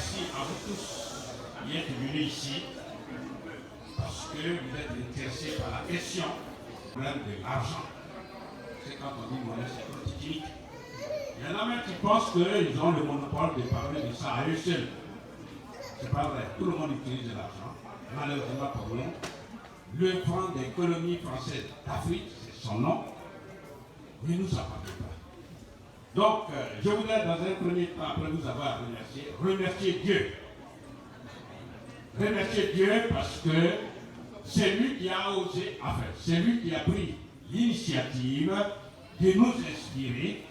merci à vous tous qui êtes venus ici parce que vous êtes intéressés par la question même de l'argent. C'est quand on dit monnaie, c'est politique. Il y en a même qui pensent qu'ils ont le monopole de parler de ça à eux seuls. C'est pas vrai. Tout le monde utilise de l'argent. Malheureusement pour nous, le franc des colonies françaises d'Afrique, c'est son nom, ne nous appartient pas. Donc, je voudrais dans un premier temps, après vous avoir remercier Dieu. Remercier Dieu parce que c'est lui qui a osé, enfin, c'est lui qui a pris l'initiative de nous inspirer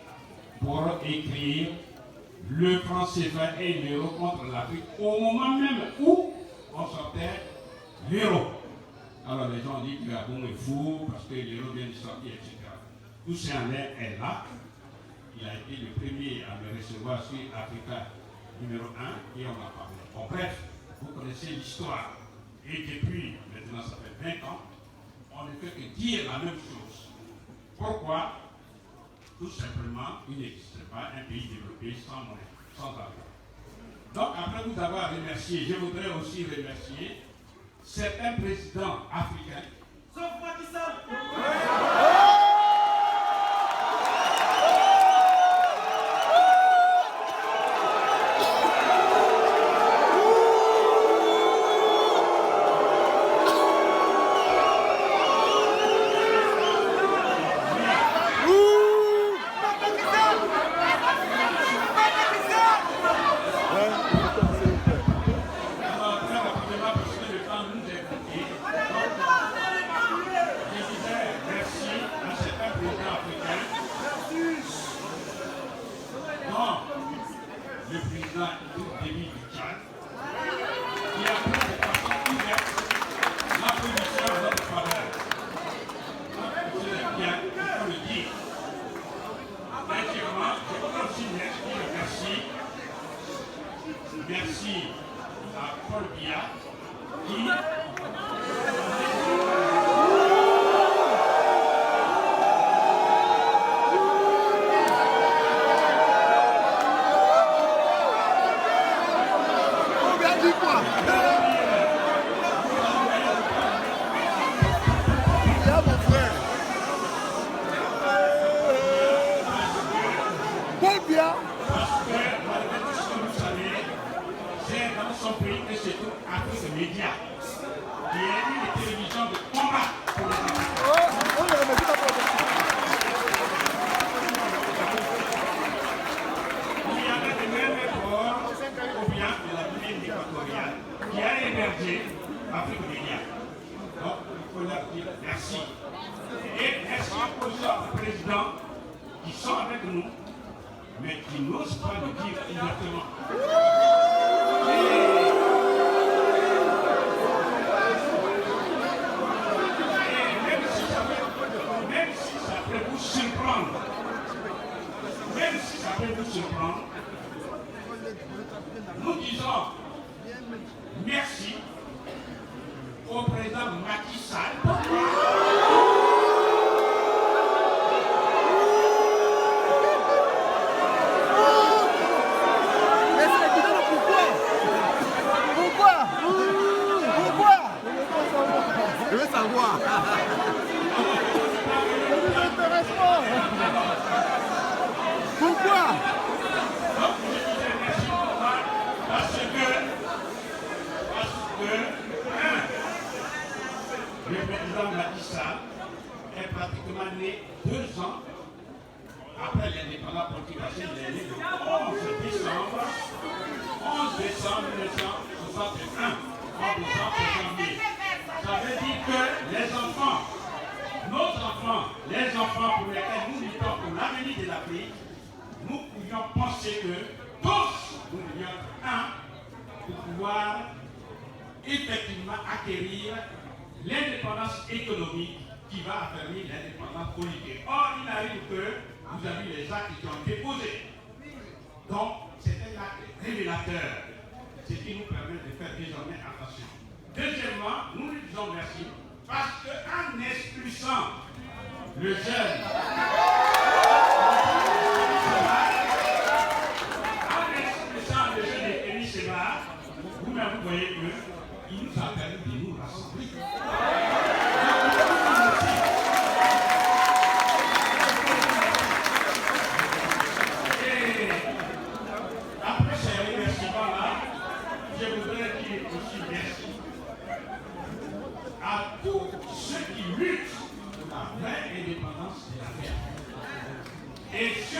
pour écrire le franc CFA et l'euro contre l'Afrique au moment même où on sortait l'euro. Alors les gens disent que Gabon est fou parce que l'euro vient de sortir, etc. Tout ça est là. Il a été le premier à me recevoir sur Africa numéro 1 et on a parlé. Bon, bref, vous connaissez l'histoire. Et depuis, maintenant ça fait 20 ans, on ne fait que dire la même chose. Pourquoi? Tout simplement, il n'existe pas un pays développé sans monnaie, sans argent. Donc, après vous avoir remercié, je voudrais aussi remercier certains présidents africains. Sauf Macky Sall. Merci à Paul Biya qui Afrique Média. Donc, il faut leur dire merci. Et merci aux autres présidents qui sont avec nous, mais qui n'osent pas le dire ouvertement. Même si ça peut vous surprendre, nous disons merci au président Macky Sall. Je veux savoir. Pourquoi? Parce que le président Macky Sall est pratiquement né 2 ans après l'indépendance portugaise. Il est né le 11 décembre 1961. Ça veut dire que les enfants, nos enfants, les enfants pour lesquels nous luttons pour l'avenir de l'Afrique, nous pouvions penser que tous nous devions être un pour pouvoir effectivement acquérir l'indépendance économique qui va affermir l'indépendance politique. Or, il arrive que vous avez les actes qui ont été posés. Donc, c'est un acte révélateur, ce qui nous permet de faire désormais attention. Deuxièmement, nous lui disons merci parce qu'en expulsant le jeune, de Kémy Séba,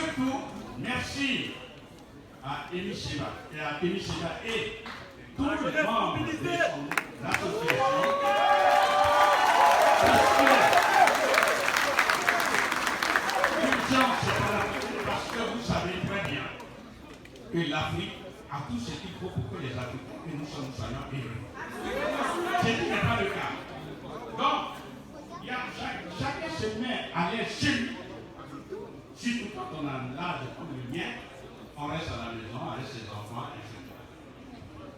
surtout, merci à Émile Seba et à Émile Seba et tous les membres de son association. Parce que vous savez très bien que l'Afrique a tout ce qu'il faut pour que les Africains que nous soyons heureux. Ce qui n'est pas le cas. Donc, chacun se met à l'aise chez lui. Surtout quand on a l'âge comme le mien, on reste à la maison avec ses enfants, etc.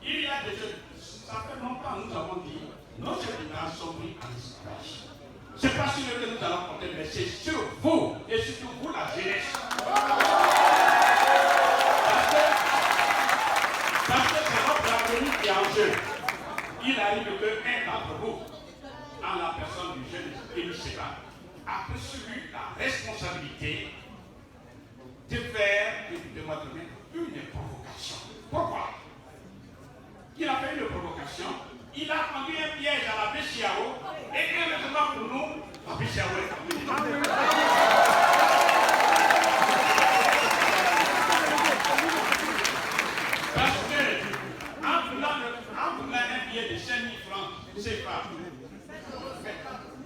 Il y a des choses, ça fait longtemps nous avons dit, nos chefs d'État sont pris en esclavage. Ce n'est pas sur eux que nous allons compter, mais c'est sur vous, et surtout vous, la jeunesse. Parce que c'est votre avenir qui est en jeu. Il arrive qu'un d'entre vous, en la personne du jeune Émile Seba, a pris sur lui la responsabilité de faire, écoutez-moi très bien, une provocation. Pourquoi? Il a fait une provocation, il a tendu un piège à la BCAO, et heureusement pour nous, la BCAO est tombée. Parce que, en voulant un billet de 5 000 francs, c'est pas.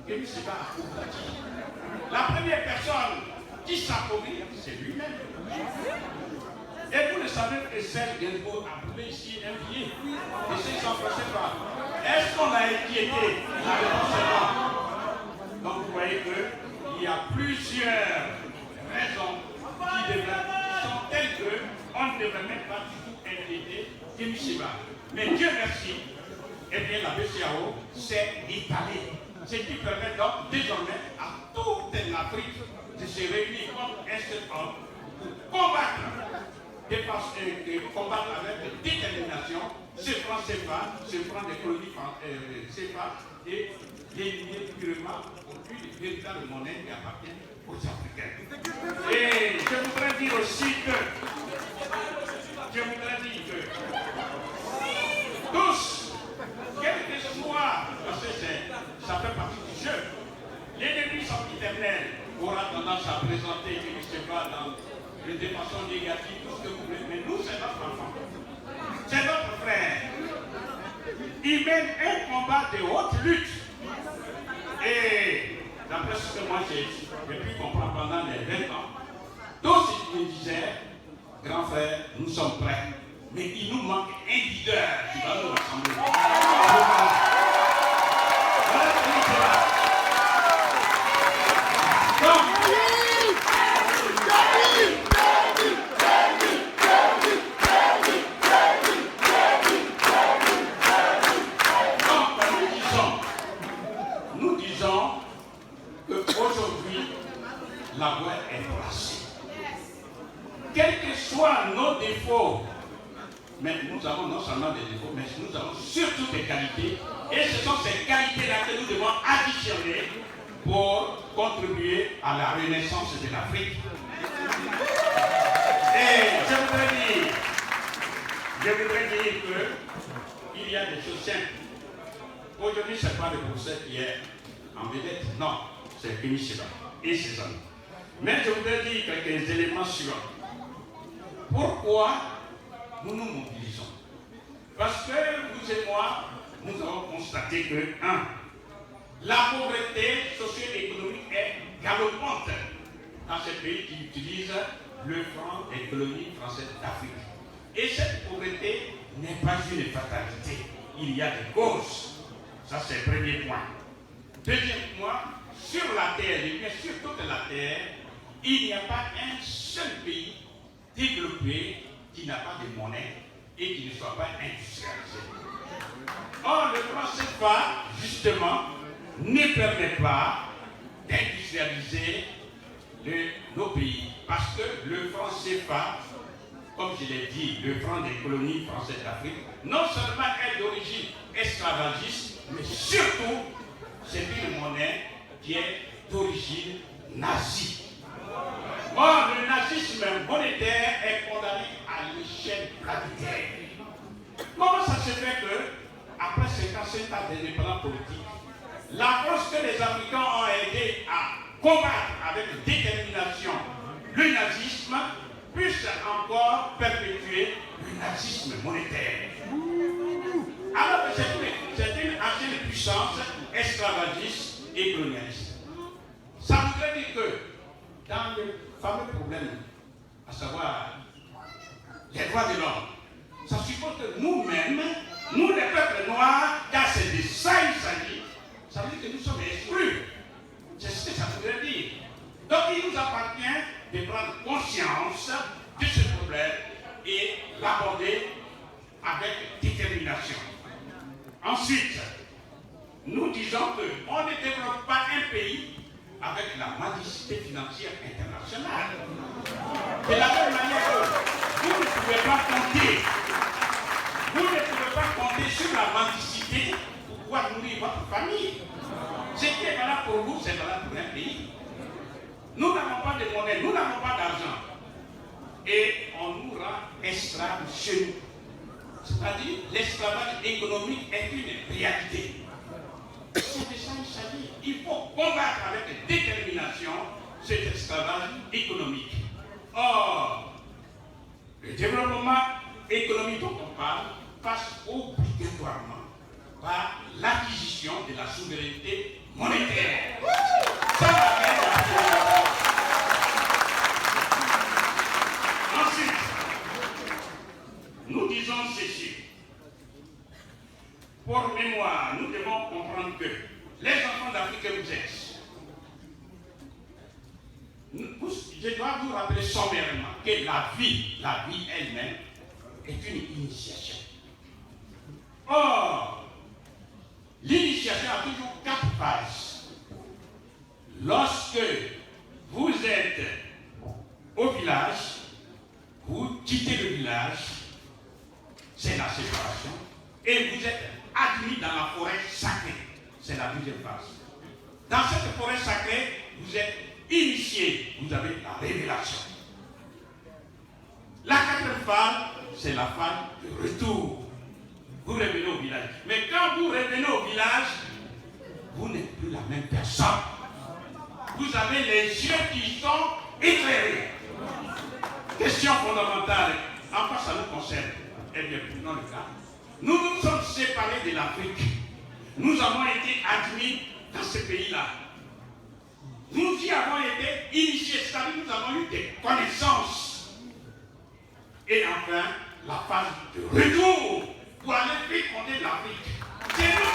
Émile Seba a dit. La première personne qui s'appauvrit, c'est lui-même. Et vous le savez que Serge Gainsbourg a trouvé ici un billet de 600 francs CFA. Est-ce qu'on a inquiété? La réponse est non. Donc vous voyez qu'il y a plusieurs raisons qui sont telles qu'on ne devrait même pas du tout inquiéter Émile Seba. Mais Dieu merci, eh bien la BCAO s'est étalée. Ce qui permet donc désormais à toute l'Afrique de se réunir comme un seul homme pour combattre avec détermination ce franc CFA, ce franc des colonies CFA et d'éliminer purement aucune véritable monnaie qui appartient aux Africains. Et je voudrais dire aussi que tous, quel que soit, parce que ça fait partie du jeu, l'ennemi sans éternel aura tendance à présenter Émile Seba dans des façons négatives, tout ce que vous voulez, mais nous, c'est notre enfant. C'est notre frère. Il mène un combat de haute lutte. Et d'après ce que moi j'ai pu comprendre pendant les 20 ans, tous ils me disaient, grand frère, nous sommes prêts. Mais il nous manque un leader qui va nous rassembler. Voilà ce qui est là. Donc, nous disons qu'aujourd'hui, la voie est placée. Quels que soient nos défauts, mais nous avons non seulement des défauts, mais nous avons surtout des qualités. Et ce sont ces qualités-là que nous devons additionner pour contribuer à la renaissance de l'Afrique. Et je voudrais dire qu'il y a des choses simples. Aujourd'hui, ce n'est pas le professeur qui est en vedette. Non, c'est Émile Seba et ses amis. Mais je voudrais dire quelques éléments suivants. Pourquoi nous nous mobilisons? Parce que vous et moi, nous avons constaté que, la pauvreté socio-économique est galopante dans ces pays qui utilisent le franc des colonies françaises d'Afrique. Et cette pauvreté n'est pas une fatalité. Il y a des causes. Ça, c'est le premier point. Deuxième point, sur la terre, et bien sur toute la terre, il n'y a pas un seul pays développé qui n'a pas de monnaie et qui ne soit pas industrialisé. Or, le franc CFA, justement, ne permet pas d'industrialiser nos pays. Parce que le franc CFA, comme je l'ai dit, le franc des colonies françaises d'Afrique, non seulement est d'origine esclavagiste, mais surtout, c'est une monnaie qui est d'origine nazie. Or, le nazisme monétaire est condamné à l'échelle planétaire. Comment ça se fait que, après 57 ans d'indépendance politique, la force que les Africains ont aidé à combattre avec détermination le nazisme puisse encore perpétuer le nazisme monétaire. Alors que c'est une ancienne puissance esclavagiste et colonialiste. Ça voudrait dire que dans le fameux problème, à savoir les droits de l'homme, ça suppose que nous-mêmes, nous les peuples noirs, car c'est de ça il s'agit, ça veut dire que nous sommes exclus. C'est ce que ça voudrait dire. Donc il nous appartient de prendre conscience de ce problème et l'aborder avec détermination. Ensuite, nous disons qu'on ne développe pas un pays avec la mendicité financière internationale. De la même manière que vous ne pouvez pas compter sur la mendicité pour pouvoir nourrir votre famille. Ce qui est valable pour vous, c'est valable pour un pays. Nous n'avons pas de monnaie, nous n'avons pas d'argent. Et on nous rend esclaves chez nous. C'est-à-dire, l'esclavage économique est une réalité. C'est de ça il s'agit. Il faut combattre avec détermination cet esclavage économique. Or, le développement économique dont on parle passe obligatoirement par l'acquisition de la souveraineté monétaire. Ça va être ensuite, nous disons ceci. Pour mémoire, nous devons comprendre que les enfants d'Afrique que vous êtes, je dois vous rappeler sommairement que la vie elle-même est une initiation. Or, l'initiation a toujours 4 phases. Lorsque vous êtes au village, vous quittez le village, c'est la séparation, et vous êtes admis dans la forêt sacrée, c'est la deuxième phase. Dans cette forêt sacrée, vous êtes initié, vous avez la révélation. La 4e phase, c'est la phase de retour. Vous revenez au village. Mais quand vous revenez au village, vous n'êtes plus la même personne. Vous avez les yeux qui sont éclairés. Question fondamentale, en quoi ça nous concerne? Eh bien, prenons le cas. Nous nous sommes séparés de l'Afrique. Nous avons été admis dans ce pays-là. Nous y avons été initiés, c'est-à-dire nous avons eu des connaissances. Et enfin, la phase de retour pour aller féconder l'Afrique. C'est nous.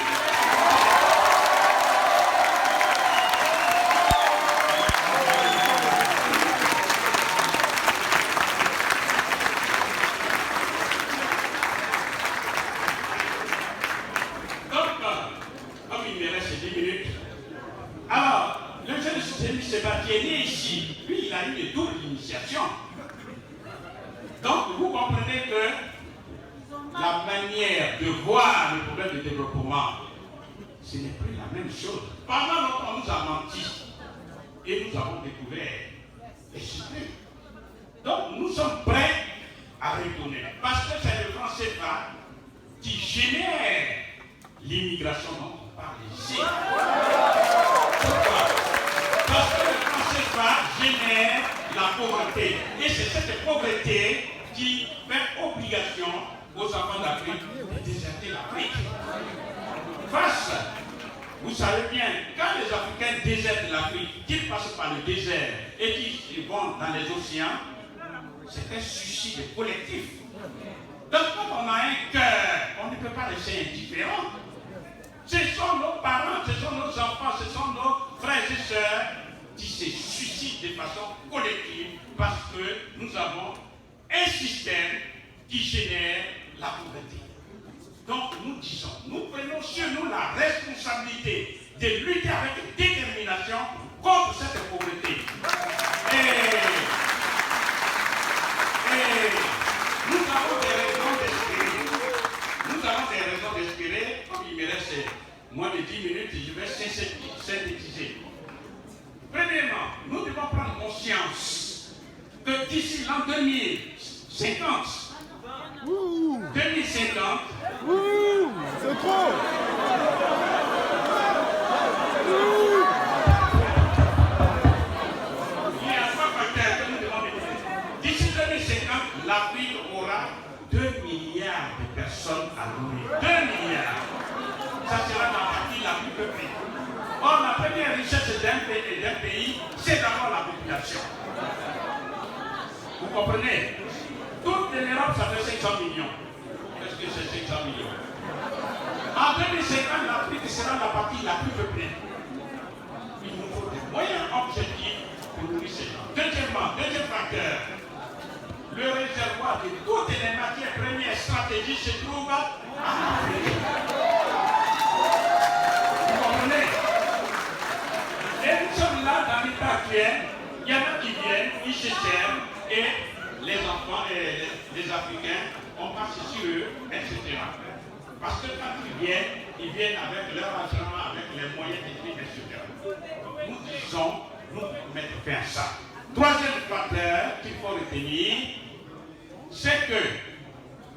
Qui est né ici, lui, il a eu une double initiation. Donc, vous comprenez que la manière de voir le problème de développement, ce n'est plus la même chose. Pendant longtemps, on nous a menti et nous avons découvert les secrets. Donc, nous sommes prêts à retourner parce que c'est le franc CFA qui génère l'immigration dont on parle ici. Pourquoi? Parce que le franc CFA génère la pauvreté. Et c'est cette pauvreté qui fait obligation aux enfants d'Afrique de déserter l'Afrique. Face, vous savez bien, quand les Africains désertent l'Afrique, qu'ils passent par le désert et qu'ils vont dans les océans, c'est un suicide collectif. Donc quand on a un cœur, on ne peut pas rester indifférent. Ce sont nos parents, ce sont nos enfants, ce sont nos frères et sœurs qui se suicident de façon collective parce que nous avons un système qui génère la pauvreté. Donc nous disons, nous prenons sur nous la responsabilité de lutter avec détermination contre cette pauvreté. Et nous avons des raisons d'espérer. Nous avons des raisons d'espérer. Comme il me reste moins de 10 minutes, je vais synthétiser. Premièrement, nous devons prendre conscience que d'ici l'an 2050, c'est trop. Il y a 3 facteurs que nous devons maîtriser. D'ici 2050, 2050, l'Afrique aura 2 milliards de personnes à nourrir. 2 milliards. Ça sera la partie la plus peuplée. Or, la première richesse d'un pays, c'est d'abord la population. Vous comprenez? Toute l'Europe, ça fait 500 millions. Qu'est-ce que c'est 500 millions? En 2050, l'Afrique sera la partie la plus peuplée. Il nous faut des moyens objectifs pour nourrir ces gens. Deuxièmement, deuxième facteur, le réservoir de toutes les matières premières stratégiques se trouve en Afrique. Vous comprenez? Et nous sommes là dans l'état actuel. Il y en a qui viennent, ils se servent, et les enfants et les Africains, on passe sur eux, etc. Parce que quand ils viennent avec leur argent, avec les moyens techniques, etc. Nous disons, nous mettons fin à ça. Troisième facteur qu'il faut retenir, c'est que,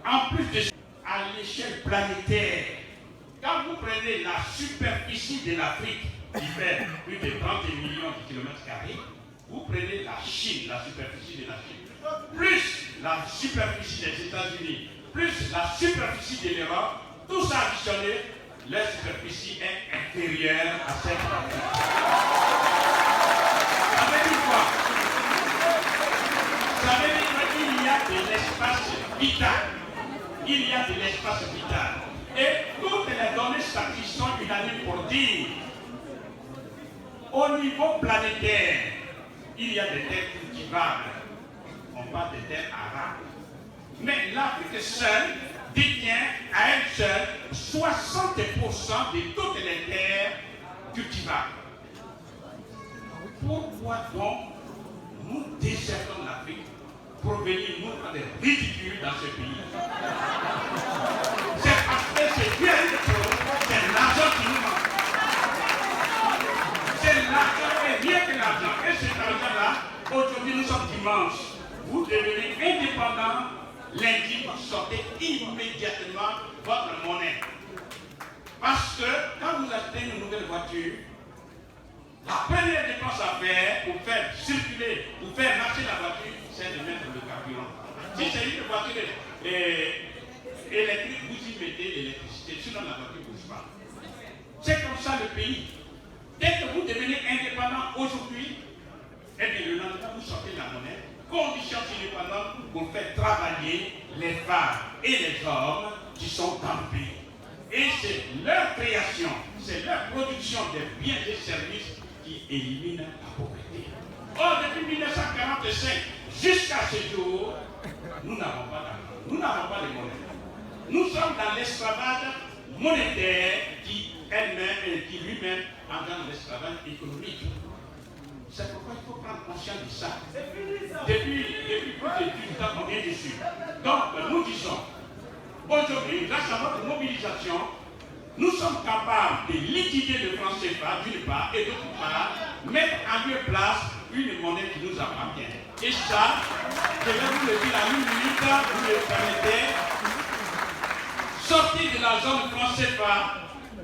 en plus de à l'échelle planétaire, quand vous prenez la superficie de l'Afrique, qui fait plus de 30 millions de kilomètres carrés, vous prenez la Chine, la superficie de la Chine, plus la superficie des États-Unis, plus la superficie de l'Europe, tout ça additionné, la superficie est inférieure à cette partie. Ça veut dire quoi? Ça veut dire qu'il y a de l'espace vital. Il y a de l'espace vital. Et toutes les données statistiques sont unanimes pour dire, au niveau planétaire, il y a des terres cultivables. On parle des terres arables. Mais l'Afrique seule détient à elle seule 60% de toutes les terres cultivables. Pourquoi donc nous désertons l'Afrique pour venir nous faire des ridicules dans ce pays? C'est parce que c'est bien une chose, c'est l'argent qui nous manque. C'est l'argent et rien que l'argent. Et cet argent-là, aujourd'hui nous sommes dimanche. Vous devenez indépendant. Lundi, vous sortez immédiatement votre monnaie. Parce que quand vous achetez une nouvelle voiture, la première dépense à faire pour faire circuler, pour faire marcher la voiture, c'est de mettre le carburant. Si c'est une voiture électrique, vous y mettez l'électricité, sinon la voiture ne bouge pas. C'est comme ça le pays. Dès que vous devenez indépendant aujourd'hui, eh bien le lendemain, vous sortez la monnaie. Conditions indépendantes pour faire travailler les femmes et les hommes qui sont dans le pays. Et c'est leur création, c'est leur production des biens et services qui élimine la pauvreté. Or, depuis 1945 jusqu'à ce jour, nous n'avons pas d'argent, nous n'avons pas de monnaie. Nous sommes dans l'esclavage monétaire qui elle-même et qui lui-même engendre l'esclavage économique. C'est pourquoi il faut prendre conscience de ça. Depuis plus de 18 ans qu'on est dessus. Donc, nous disons, aujourd'hui, grâce à notre mobilisation, nous sommes capables de liquider le franc CFA d'une part et d'autre part, mettre en lieu place une monnaie qui nous appartient. Et ça, je vais vous le dire à une minute, vous le permettez, sortir de la zone franc CFA,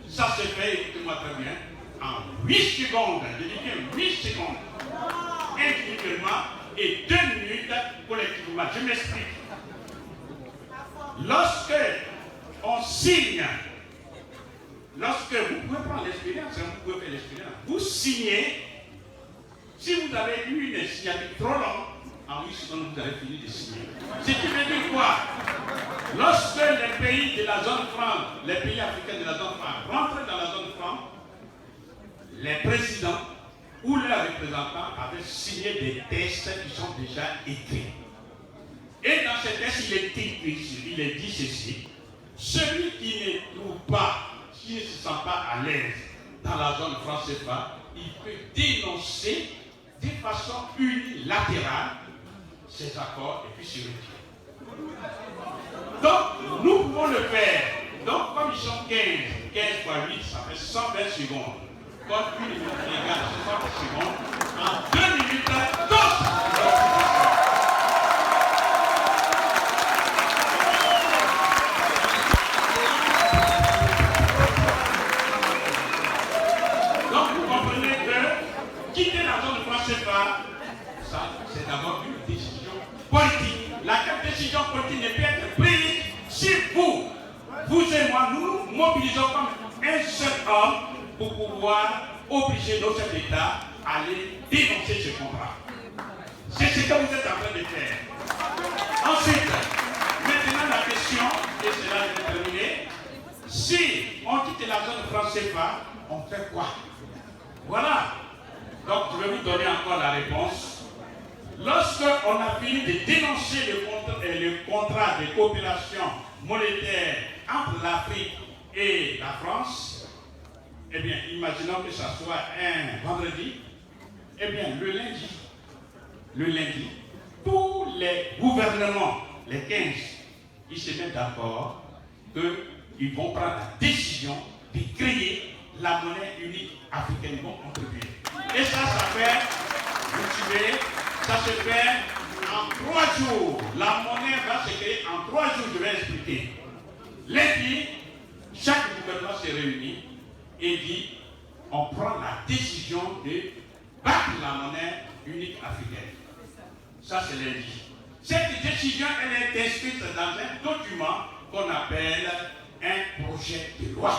ça se fait, écoutez-moi très bien, en 8 secondes, je dis bien 8 secondes, individuellement, et 2 minutes collectivement. Je m'explique. Lorsque on signe, lorsque vous pouvez prendre l'expérience, vous pouvez faire l'expérience, vous signez, si vous avez eu une signature trop longue, en 8 secondes, vous avez fini de signer. Ce qui veut dire quoi? Lorsque les pays de la zone franc, les pays africains de la zone franc rentrent dans la zone franc, les présidents ou leurs représentants avaient signé des textes qui sont déjà écrits. Et dans ces textes, il est dit ceci: celui qui ne trouve pas, qui ne se sent pas à l'aise dans la zone franc CFA, il peut dénoncer de façon unilatérale ces accords et puis se retirer. Donc, nous pouvons le faire. Donc, comme ils sont 15 fois 8, ça fait 120 secondes. Comme une minute égale 60 secondes, en 2 minutes, tous. Donc, vous comprenez que quitter la zone de franc CFA, ça, c'est d'abord une décision politique. décision politique ne peut être prise si vous et moi, nous nous mobilisons comme un seul homme pour pouvoir obliger nos chefs d'État à aller dénoncer ce contrat. C'est ce que vous êtes en train de faire. Ensuite, maintenant la question, et c'est là que je vais terminer, si on quitte la zone franc CFA, on fait quoi? Voilà. Donc je vais vous donner encore la réponse. Lorsqu'on a fini de dénoncer le contrat de coopération monétaire entre l'Afrique et la France, eh bien, imaginons que ça soit un vendredi, eh bien, le lundi, tous les gouvernements, les 15, ils se mettent d'accord qu'ils vont prendre la décision de créer la monnaie unique africaine. Ils vont contribuer. Et ça fait, vous suivez, ça se fait en 3 jours. La monnaie va se créer en 3 jours, je vais expliquer. Lundi, chaque gouvernement se réunit et dit, on prend la décision de battre la monnaie unique africaine. Ça, c'est lundi. Cette décision, elle est inscrite dans un document qu'on appelle un projet de loi.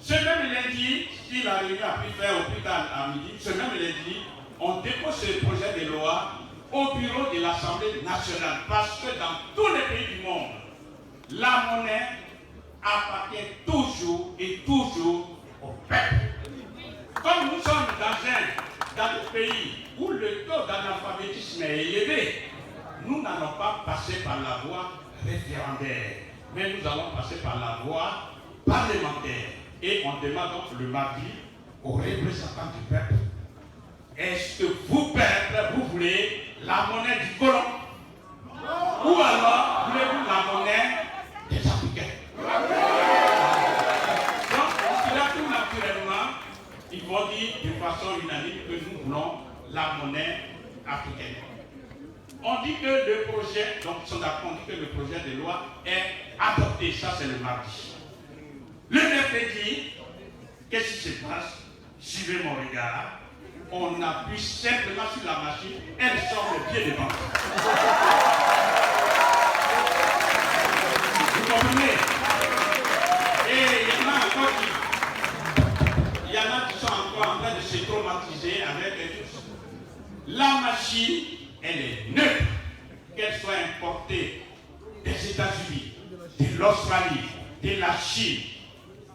Ce même lundi, si la réunion a pu faire au plus tard à midi, ce même lundi, on dépose ce projet de loi au bureau de l'Assemblée nationale. Parce que dans tous les pays du monde, la monnaie appartient toujours et toujours au peuple. Comme nous sommes dans un pays où le taux d'analphabétisme est élevé, nous n'allons pas passer par la voie référendaire, mais nous allons passer par la voie parlementaire. Et on demande donc le mardi aux représentants du peuple, est-ce que vous, peuple, vous voulez la monnaie du colon? Ou alors voulez-vous la monnaie des Africains? Donc, là, tout naturellement, ils vont dire de façon unanime que nous voulons la monnaie africaine. On dit que le projet, donc on dit que le projet de loi est adopté, ça c'est le mardi. Le mercredi, qu'est-ce qui se passe? Suivez mon regard. On appuie simplement sur la machine, elle sort le pied devant. Vous comprenez? Et il y en a qui sont encore en train de se traumatiser avec la machine, elle est neutre, qu'elle soit importée des États-Unis, de l'Australie, de la Chine.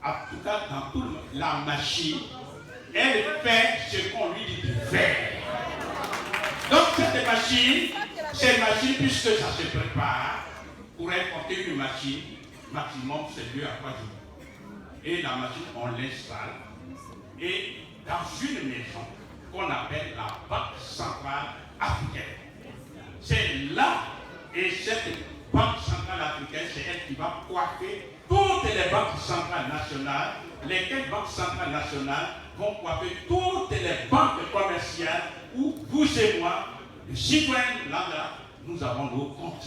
En tout cas, dans tout le monde, la machine, elle fait ce qu'on lui dit de faire. Donc cette machine, puisque ça se prépare, pour importer une machine, maximum c'est 2 à 3 jours. Et la machine, on l'installe. Et dans une maison qu'on appelle la Banque centrale africaine. C'est là, et cette Banque centrale africaine, c'est elle qui va coiffer toutes les banques centrales nationales, lesquelles banques centrales nationales vont coiffer toutes les banques commerciales où vous et moi, le citoyen là, nous avons nos comptes.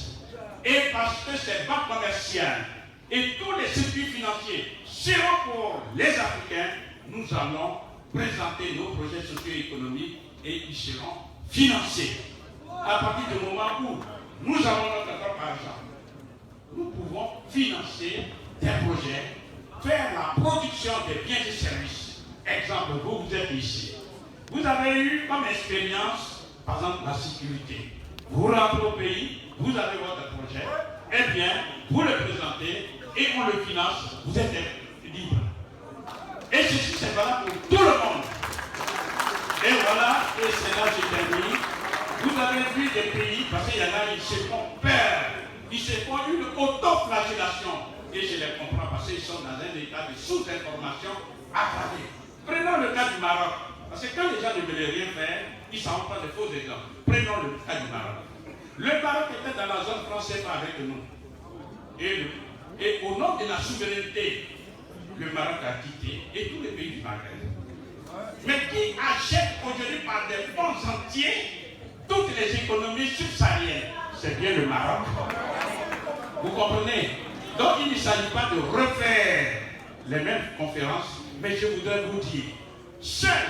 Et parce que ces banques commerciales et tous les circuits financiers seront pour les Africains, nous allons présenter nos projets socio-économiques et ils seront financés. À partir du moment où nous avons notre propre argent, nous pouvons financer des projets, faire la production des biens et services. Exemple, vous êtes ici. Vous avez eu comme expérience, par exemple, la sécurité. Vous rentrez au pays, vous avez votre projet, eh bien, vous le présentez et on le finance, vous êtes libre. Et ceci, c'est valable pour tout le monde. Et voilà, et c'est là que j'ai terminé. Vous avez vu des pays, parce qu'il y en a, ils se font peur, ils se font une autoflagellation. Et je les comprends parce qu'ils sont dans un état de sous-information aggravé. Prenons le cas du Maroc. Parce que quand les gens ne veulent rien faire, ils s'en prennent de faux exemples. Prenons le cas du Maroc. Le Maroc était dans la zone française avec nous. Et au nom de la souveraineté, le Maroc a quitté et tous les pays du Maghreb. Mais qui achète aujourd'hui par des fonds entiers toutes les économies subsahariennes? C'est bien le Maroc. Vous comprenez? Donc il ne s'agit pas de refaire les mêmes conférences, mais je voudrais vous dire, seul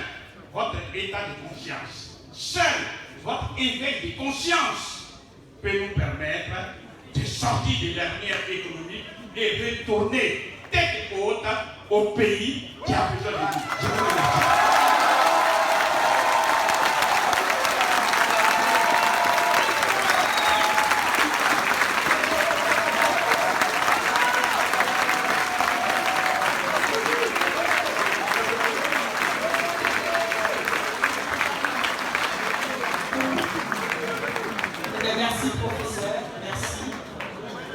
votre état de conscience, seul votre éveil de conscience peut nous permettre de sortir de l'ornière économique et retourner tête haute au pays qui a besoin de nous. Je vous remercie. Merci professeur, merci.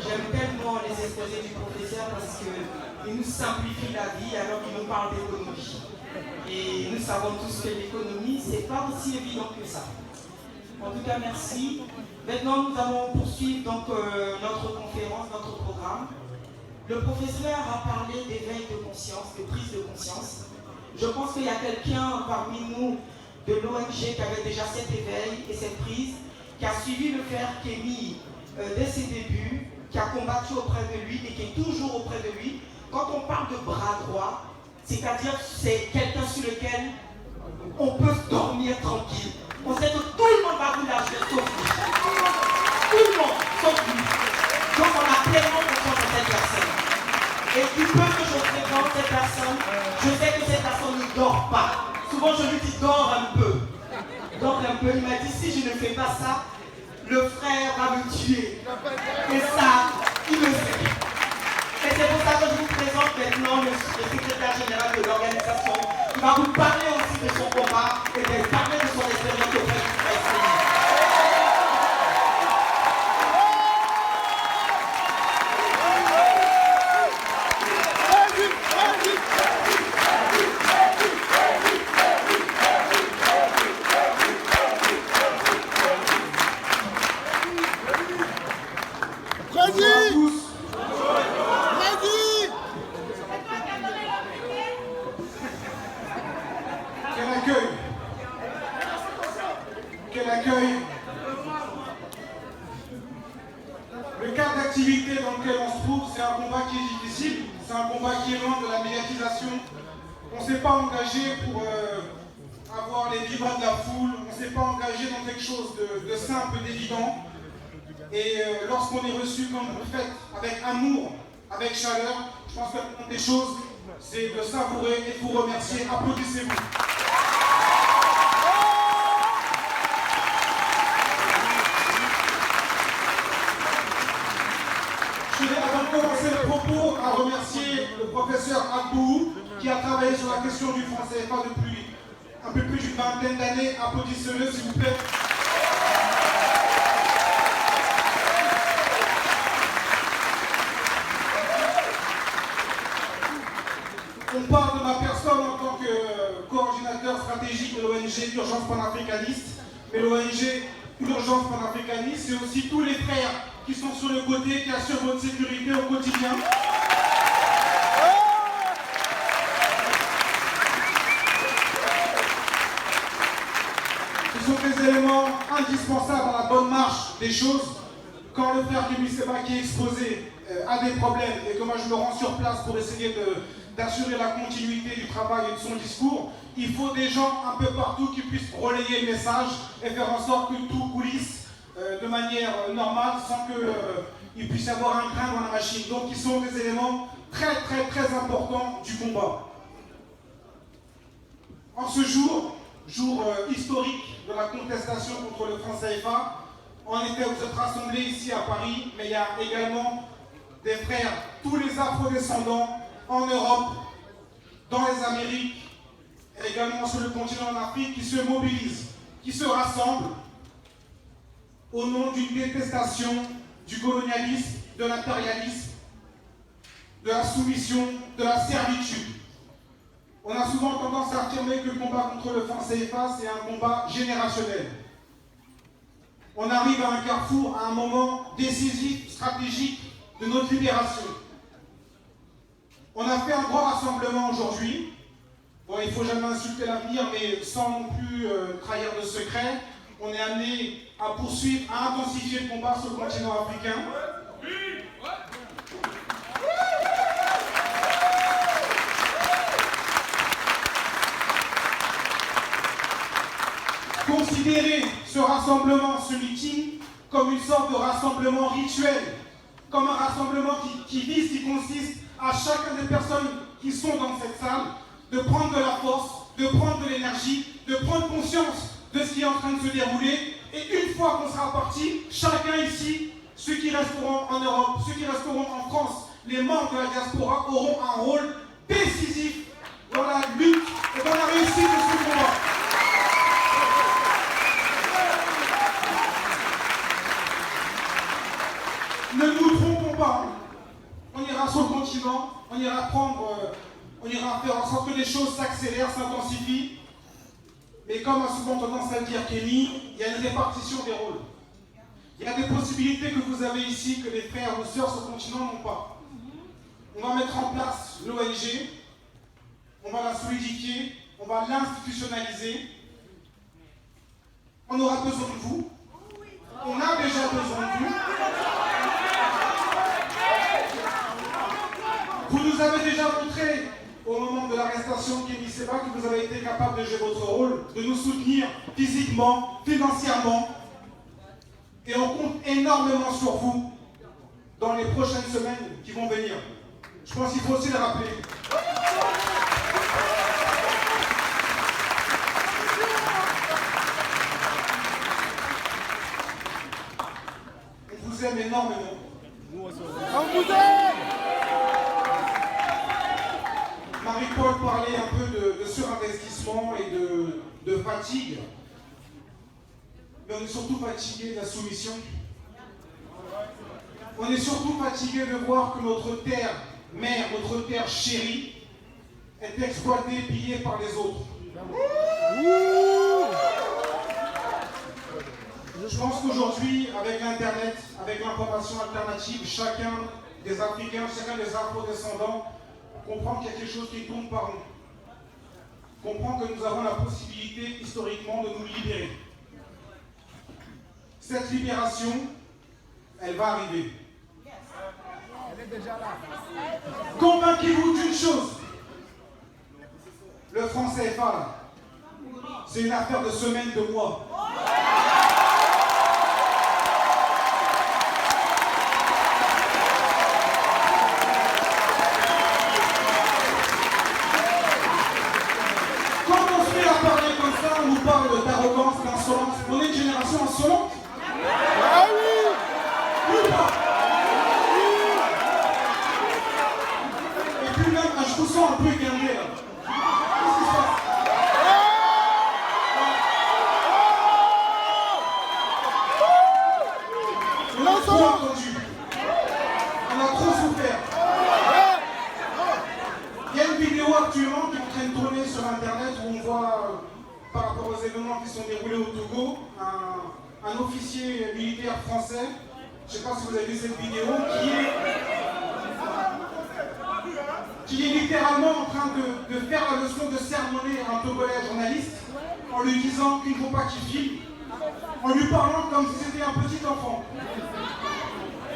J'aime tellement les exposés du professeur parce qu'il nous simplifie la vie alors qu'il nous parle d'économie. Et nous savons tous que l'économie, c'est pas aussi évident que ça. En tout cas, merci. Maintenant, nous allons poursuivre donc, notre conférence, notre programme. Le professeur a parlé d'éveil de conscience, de prise de conscience. Je pense qu'il y a quelqu'un parmi nous de l'ONG qui avait déjà cet éveil et cette prise, qui a suivi le frère Kémy dès ses débuts, qui a combattu auprès de lui et qui est toujours auprès de lui. Quand on parle de bras droit, c'est-à-dire c'est quelqu'un sur lequel on peut dormir tranquille. On sait que tout le monde va vous lâcher sauf lui. Tout le monde, sauf lui. Donc on a pleinement confiance en cette personne. Et du peu que je fréquente cette personne, je sais que cette personne ne dort pas. Souvent je lui dis dors un peu. Donc un peu, il m'a dit si je ne fais pas ça, le frère va me tuer. Et ça, il le sait. Et c'est pour ça que je vous présente maintenant le secrétaire général de l'organisation. Il va vous parler aussi de son combat et de parler de son expérience auprès du frère. Quel accueil! Le cadre d'activité dans lequel on se trouve, c'est un combat qui est difficile, c'est un combat qui est loin de la médiatisation. On ne s'est pas engagé pour avoir les vibras de la foule, on ne s'est pas engagé dans quelque chose de simple, d'évident. Et lorsqu'on est reçu comme vous le faites, avec amour, avec chaleur, je pense que la première des choses, c'est de savourer et de vous remercier. Applaudissez-vous. Je vais, avant de commencer le propos, à remercier le professeur Abou qui a travaillé sur la question du franc CFA depuis un peu plus d'une vingtaine d'années. Applaudissez-le s'il vous plaît. On parle de ma personne en tant que coordinateur stratégique de l'ONG Urgence panafricaniste, mais l'ONG Urgence panafricaniste, c'est aussi tous les frères qui sont sur le côté, qui assurent votre sécurité au quotidien. Ce sont des éléments indispensables à la bonne marche des choses. Quand le frère Kémy Séba qui est exposé a des problèmes et que moi je me rends sur place pour essayer d'assurer la continuité du travail et de son discours, il faut des gens un peu partout qui puissent relayer le message et faire en sorte que tout coulisse de manière normale sans qu'il puisse y avoir un grain dans la machine. Donc ils sont des éléments très importants du combat. En ce jour historique de la contestation contre le franc CFA, en effet vous êtes rassemblés ici à Paris, mais il y a également des frères, tous les afro-descendants en Europe, dans les Amériques, et également sur le continent en Afrique, qui se mobilisent, qui se rassemblent au nom d'une détestation du colonialisme, de l'impérialisme, de la soumission, de la servitude. On a souvent tendance à affirmer que le combat contre le franc CFA, c'est un combat générationnel. On arrive à un carrefour, à un moment décisif, stratégique de notre libération. On a fait un grand rassemblement aujourd'hui. Bon, il ne faut jamais insulter l'avenir, mais sans non plus trahir de secret. On est amené à poursuivre, à intensifier le combat sur le continent africain. Considérez ce rassemblement, ce meeting, comme une sorte de rassemblement rituel, comme un rassemblement qui consiste à chacun des personnes qui sont dans cette salle de prendre de la force, de prendre de l'énergie, de prendre conscience de ce qui est en train de se dérouler. Et une fois qu'on sera parti, chacun ici, ceux qui resteront en Europe, ceux qui resteront en France, les membres de la diaspora auront un rôle décisif dans la lutte et dans la réussite de ce combat. Ne nous trompons pas. On ira sur le continent, on ira faire en sorte que les choses s'accélèrent, s'intensifient. Mais comme a souvent tendance à le dire Kenny, il y a une répartition des rôles. Il y a des possibilités que vous avez ici que les frères ou sœurs sur le continent n'ont pas. On va mettre en place l'ONG, on va la solidifier, on va l'institutionnaliser. On aura besoin de vous. On a déjà besoin de vous. Vous nous avez déjà montré au moment de l'arrestation de Kémy Séba que vous avez été capable de jouer votre rôle, de nous soutenir physiquement, financièrement. Et on compte énormément sur vous dans les prochaines semaines qui vont venir. Je pense qu'il faut aussi le rappeler. On vous aime énormément. On vous aime! Marie-Paul parlait un peu de surinvestissement et de fatigue. Mais on est surtout fatigué de la soumission. On est surtout fatigué de voir que notre terre mère, notre terre chérie, est exploitée, pillée par les autres. Je pense qu'aujourd'hui, avec l'Internet, avec l'information alternative, chacun des Africains, chacun des afro-descendants comprend qu'il y a quelque chose qui tourne par nous. Comprend que nous avons la possibilité, historiquement, de nous libérer. Cette libération, elle va arriver. Elle est déjà là. Convainquez-vous d'une chose. Le franc CFA, c'est une affaire de semaines, de mois. Quand on se met à parler comme ça, on nous parle d'arrogance, d'insolence. On est une génération insolente. Ah oui! Ou pas? Et puis même, je vous sens un peu énervé là. Qu'est-ce qui se passe? On a trop entendu. On a trop souffert. Il y a une vidéo actuellement qui est en train de tourner sur Internet où on voit, par rapport aux événements qui sont déroulés au Togo, un officier militaire français, je ne sais pas si vous avez vu cette vidéo, qui est littéralement en train de faire la leçon de sermonner un Togolais journaliste en lui disant qu'il ne faut pas qu'il filme, en lui parlant comme si c'était un petit enfant.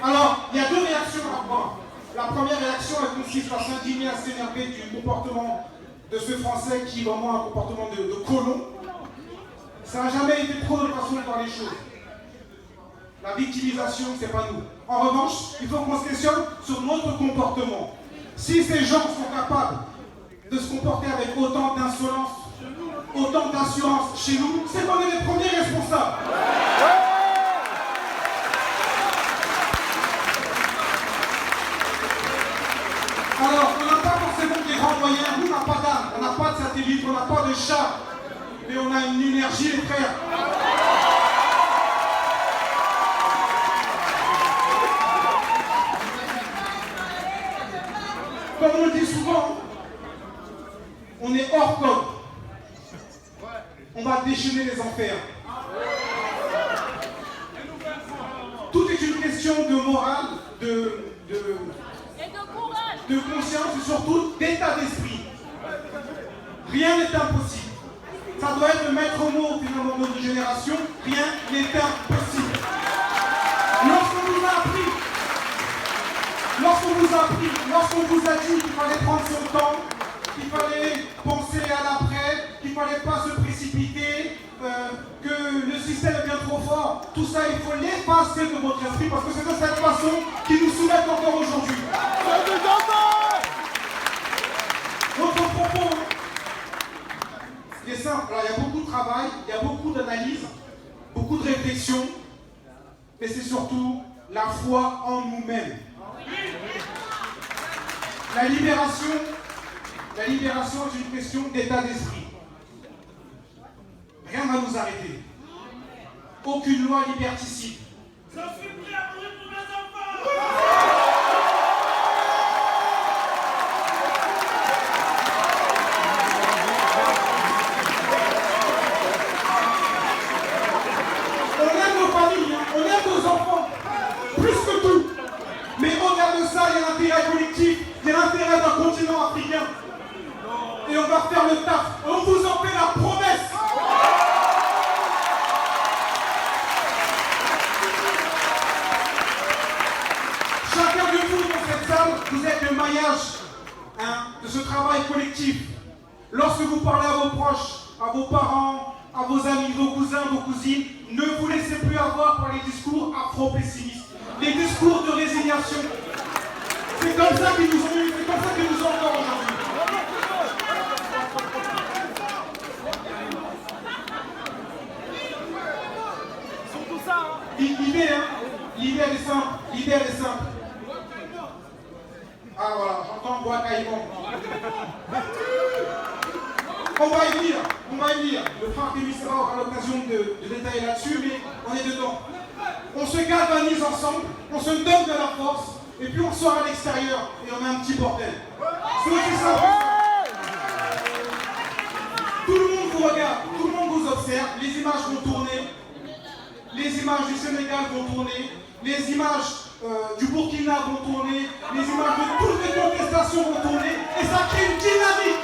Alors, il y a deux réactions à avoir. La première réaction, elle consiste à s'indigner, à s'énerver du comportement de ce Français qui est vraiment un comportement de colon. Ça n'a jamais été trop de façon de voir les choses. La victimisation, c'est pas nous. En revanche, il faut qu'on se questionne sur notre comportement. Si ces gens sont capables de se comporter avec autant d'insolence, autant d'assurance chez nous, c'est qu'on est les premiers responsables. Alors, on n'a pas forcément des grands moyens, nous on n'a pas d'armes, on n'a pas de satellite, on n'a pas de char, mais on a une énergie, les frères. Comme on le dit souvent, on est hors code. On va déchaîner les enfers. Tout est une question de morale, de conscience et surtout d'état d'esprit. Rien n'est impossible. Ça doit être le maître mot finalement de notre génération. Rien n'est impossible. Lorsqu'on vous a dit qu'il fallait prendre son temps, qu'il fallait penser à l'après, qu'il qu'il ne fallait pas se précipiter, que le système est bien trop fort. Tout ça, il faut l'effacer de votre esprit parce que c'est de cette façon qui nous soulève encore aujourd'hui. Notre propos, il est simple. Alors, il y a beaucoup de travail, il y a beaucoup d'analyse, beaucoup de réflexion, mais c'est surtout la foi en nous-mêmes. La libération est une question d'état d'esprit. Rien ne va nous arrêter. Aucune loi liberticide. Je suis prêt à mourir pour mes enfants. On aime nos familles, hein, on aime nos enfants, plus que tout. Mais au-delà de ça, il y a l'intérêt collectif, il y a l'intérêt d'un continent africain. Et on va faire le taf. On vous en fait la promesse. Chacun de vous dans cette salle, vous êtes le maillage de ce travail collectif. Lorsque vous parlez à vos proches, à vos parents, à vos amis, vos cousins, vos cousines, ne vous laissez plus avoir par les discours afro-pessimistes, les discours de résignation. C'est comme ça qu'ils nous ont eu, c'est comme ça qu'ils nous ont encore aujourd'hui. L'idée est simple. Ah voilà, j'entends Bois Caïmon. On va y venir. Le frère Kémisséra aura l'occasion de détailler là-dessus, mais on est dedans. On se galvanise ensemble, on se donne de la force, et puis on sort à l'extérieur et on met un petit bordel. C'est aussi simple. Tout le monde vous regarde, tout le monde vous observe, les images vont tourner, les images du Sénégal vont tourner, les images du Burkina vont tourner, les images de toutes les contestations vont tourner, et ça crée une dynamique.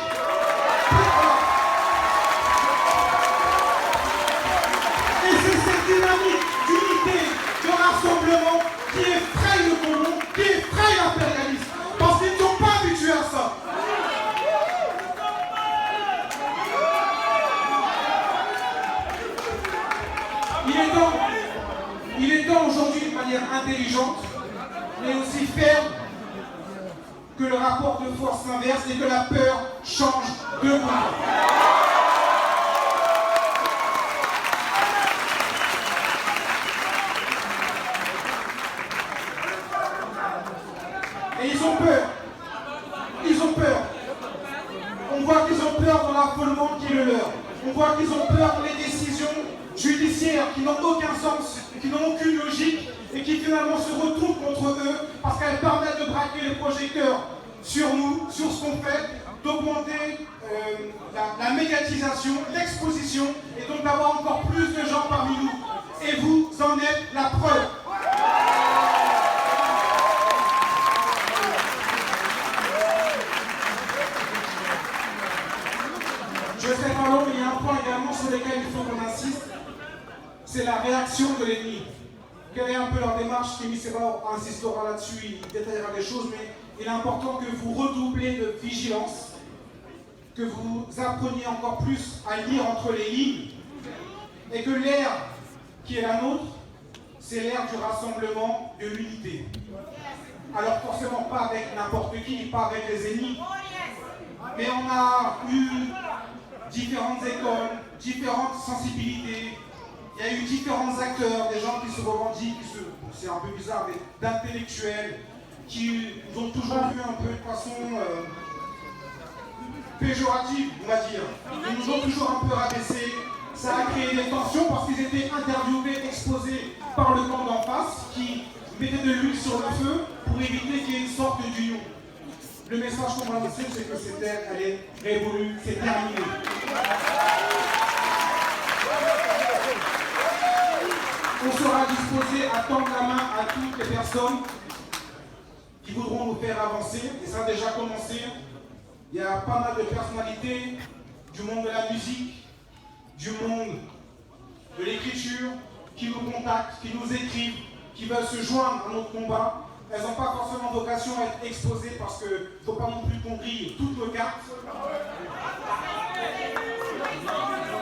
Et c'est cette dynamique d'unité, de rassemblement qui effraie le colon, qui effraie l'impérialisme, parce qu'ils ne sont pas habitués à ça. Il est temps aujourd'hui, de manière intelligente, mais aussi ferme, que le rapport de force s'inverse et que la peur change de camp. Et ils ont peur. On voit qu'ils ont peur dans l'affolement qui est le leur. On voit qu'ils ont peur dans les décisions judiciaires qui n'ont aucun sens, qui n'ont aucune logique et qui finalement se retournent contre eux parce qu'elles permettent de braquer les projecteurs sur nous, sur ce qu'on fait, d'augmenter la médiatisation, l'exposition et donc d'avoir encore plus de gens parmi nous. Et vous en êtes la preuve. Je sais pas long, mais il y a un point également sur lequel il faut qu'on insiste, c'est la réaction de l'ennemi. Quelle est un peu leur démarche? Kémisséra insistera là-dessus, il détaillera les choses, mais il est important que vous redoublez de vigilance, que vous appreniez encore plus à lire entre les lignes, et que l'ère qui est la nôtre, c'est l'ère du rassemblement, de l'unité. Alors forcément pas avec n'importe qui, pas avec les ennemis, mais on a eu différentes écoles, différentes sensibilités, il y a eu différents acteurs, des gens qui se revendiquent, c'est un peu bizarre, mais d'intellectuels, qui nous ont toujours vu un peu de façon péjorative, on va dire. Ils nous ont toujours un peu rabaissés. Ça a créé des tensions parce qu'ils étaient interviewés, exposés par le camp d'en face, qui mettait de l'huile sur le feu pour éviter qu'il y ait une sorte d'union. Le message qu'on va lancer, c'est que cette ère, elle est révolue, c'est terminé. On sera disposé à tendre la main à toutes les personnes qui voudront nous faire avancer, et ça a déjà commencé. Il y a pas mal de personnalités du monde de la musique, du monde de l'écriture, qui nous contactent, qui nous écrivent, qui veulent se joindre à notre combat. Elles n'ont pas forcément vocation à être exposées parce qu'il ne faut pas non plus qu'on grille toutes nos cartes.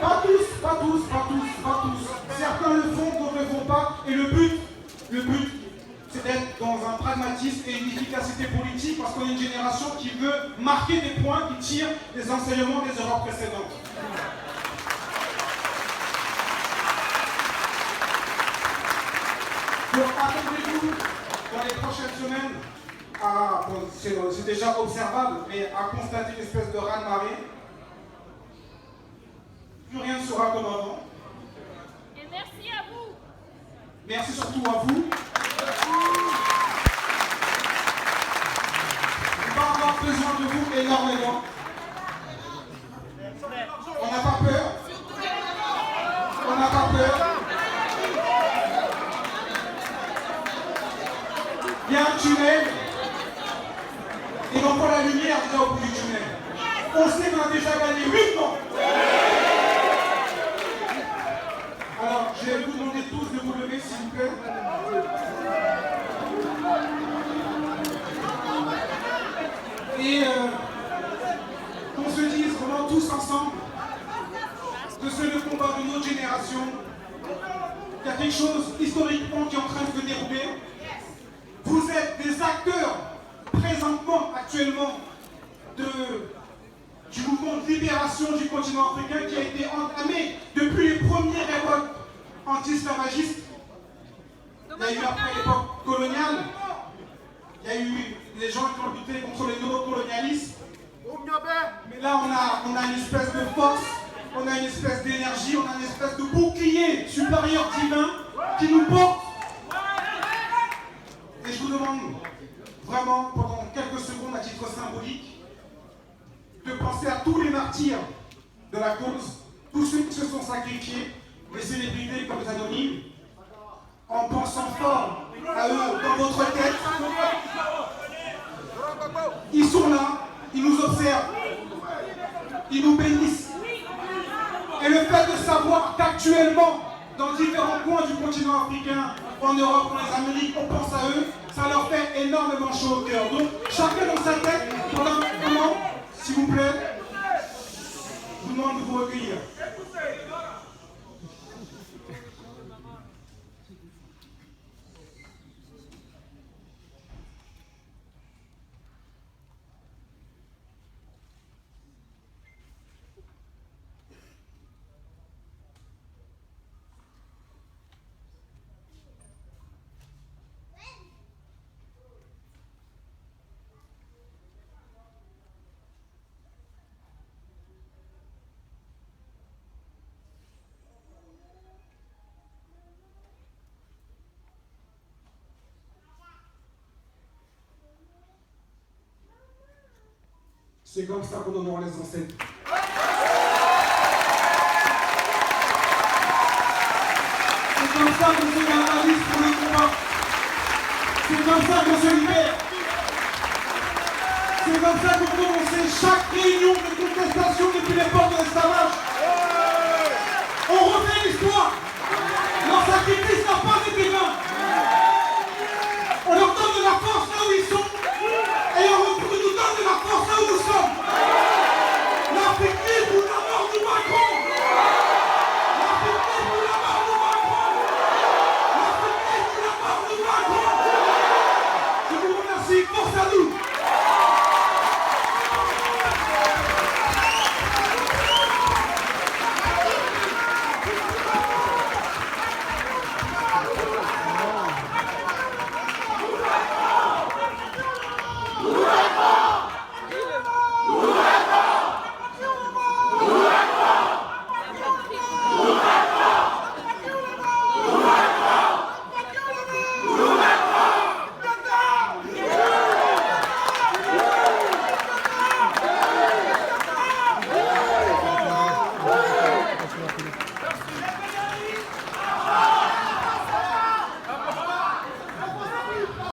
Pas tous. Certains le font, d'autres ne le font pas. Et le but, c'est d'être dans un pragmatisme et une efficacité politique parce qu'on est une génération qui veut marquer des points, qui tire des enseignements des erreurs précédentes. Donc attendez-vous dans les prochaines semaines c'est déjà observable, mais à constater une espèce de raz-de-marée. Plus rien ne sera comme avant. Et merci à vous. Merci surtout à vous. On va avoir besoin de vous énormément. On n'a pas peur. On n'a pas peur. Il y a un tunnel. Et on voit la lumière déjà au bout du tunnel. On sait qu'on a déjà gagné 8 ans. Alors, je vais vous demander tous de vous lever, s'il vous plaît. Et qu'on se dise vraiment tous ensemble que c'est le combat de notre génération. Il y a quelque chose historiquement qui est en train de se dérouler. Vous êtes des acteurs présentement, actuellement, du mouvement de libération du continent africain qui a été entamé depuis les premières révoltes anti-esclavagistes. Il y a eu après l'époque coloniale, il y a eu les gens qui ont lutté contre le néocolonialisme. Mais là, on a une espèce de force, on a une espèce d'énergie, on a une espèce de bouclier supérieur divin qui nous porte. Et je vous demande vraiment, pendant quelques secondes à titre symbolique, de penser à tous les martyrs de la cause, tous ceux qui se sont sacrifiés, les célébrités comme les anonymes, en pensant fort à eux dans votre tête. Ils sont là, ils nous observent, ils nous bénissent. Et le fait de savoir qu'actuellement, dans différents coins du continent africain, en Europe, dans les Amériques, on pense à eux, ça leur fait énormément chaud au cœur. Donc, chacun dans sa tête, pendant un moment, s'il vous plaît, je vous demande de vous recueillir. C'est comme ça qu'on honore les ancêtres. C'est comme ça qu'on se galvanise pour le combat. C'est comme ça qu'on se libère. C'est comme ça qu'on commence chaque réunion de contestation depuis l'époque de l'esclavage. On refait l'histoire. Leur sacrifice n'a pas été vain.